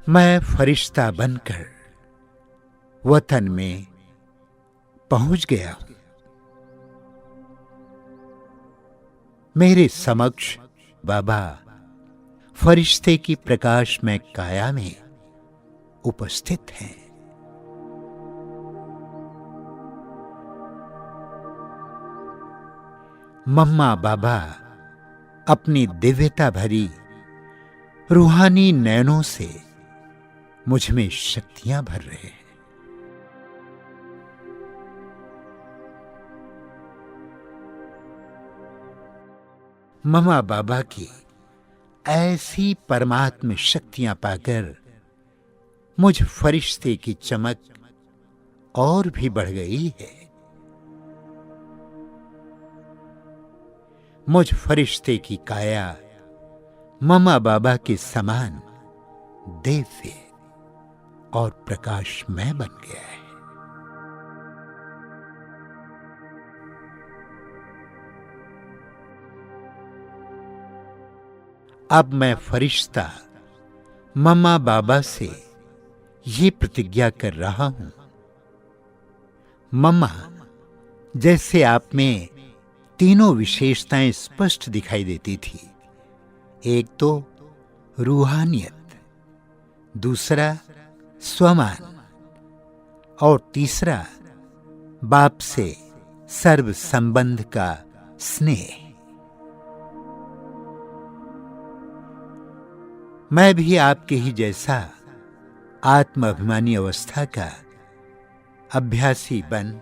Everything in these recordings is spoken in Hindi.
मैं फरिश्ता बनकर वतन में पहुंच गया हूं। मेरे समक्ष बाबा फरिश्ते की प्रकाशमय काया में उपस्थित हैं। मम्मा बाबा अपनी दिव्यता भरी रूहानी नयनों से मुझ में शक्तियां भर रहे हैं। मम्मा बाबा की ऐसी परमात्म शक्तियां पाकर मुझ फरिश्ते की चमक और भी बढ़ गई है। मुझ फरिश्ते की काया मम्मा बाबा के समान दिव्य और प्रकाशमय बन गया है। अब मैं फरिश्ता मम्मा बाबा से ये प्रतिज्ञा कर रहा हूं। मम्मा, जैसे आप में तीनों विशेषताएं स्पष्ट दिखाई देती थी, एक तो रूहानियत, दूसरा स्वमान और तीसरा बाप से सर्व संबंध का स्नेह, मैं भी आपके ही जैसा आत्म अभिमानी अवस्था का अभ्यासी बन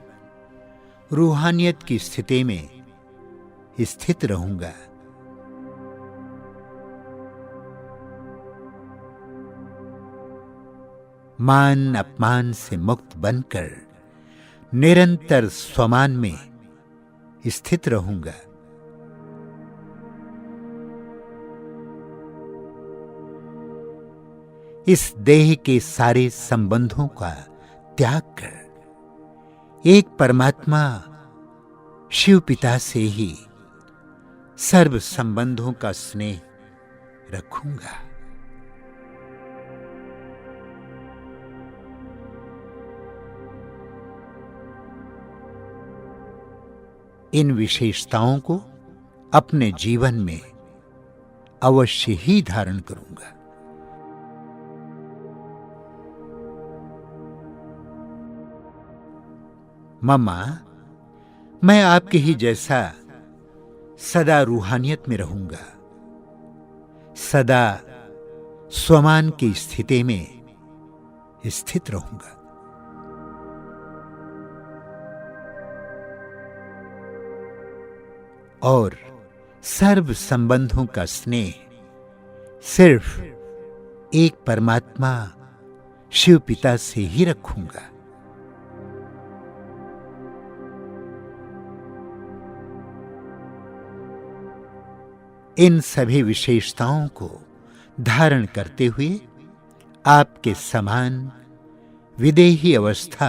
रूहानियत की स्थिति में स्थित रहूंगा। मान अपमान से मुक्त बनकर निरंतर स्वमान में स्थित रहूंगा। इस देह के सारे संबंधों का त्याग कर एक परमात्मा शिव पिता से ही सर्व संबंधों का स्नेह रखूंगा। इन विशेषताओं को अपने जीवन में अवश्य ही धारण करूंगा। मम्मा, मैं आपके ही जैसा सदा रूहानियत में रहूंगा, सदा स्वमान की स्थिति में स्थित रहूंगा। और सर्व संबंधों का स्नेह सिर्फ एक परमात्मा शिव पिता से ही रखूंगा। इन सभी विशेषताओं को धारण करते हुए आपके समान विदेही अवस्था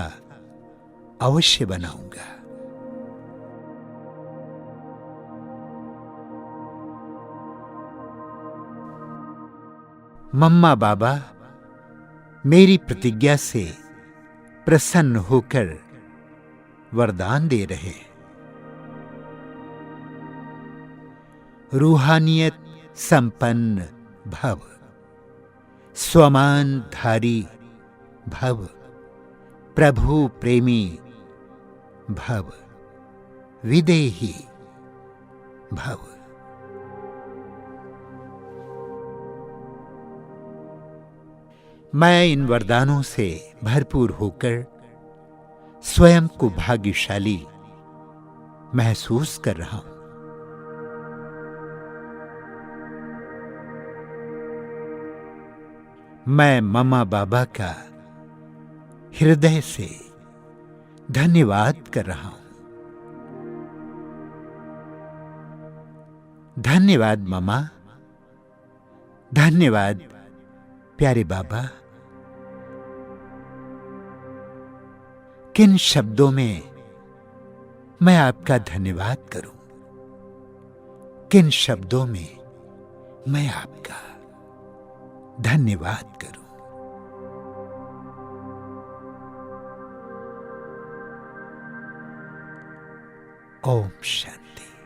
अवश्य बनाऊंगा। मम्मा बाबा मेरी प्रतिज्ञा से प्रसन्न होकर वरदान दे रहे हैं। रूहानियत संपन्न भव, स्वमान धारी भव, प्रभु प्रेमी भव, विदेही भव। मैं इन वरदानों से भरपूर होकर स्वयं को भाग्यशाली महसूस कर रहा हूं। मैं मम्मा बाबा का हृदय से धन्यवाद कर रहा हूं। धन्यवाद मम्मा, धन्यवाद प्यारे बाबा। किन शब्दों में मैं आपका धन्यवाद करूं, किन शब्दों में मैं आपका धन्यवाद करूं। ओम शांति।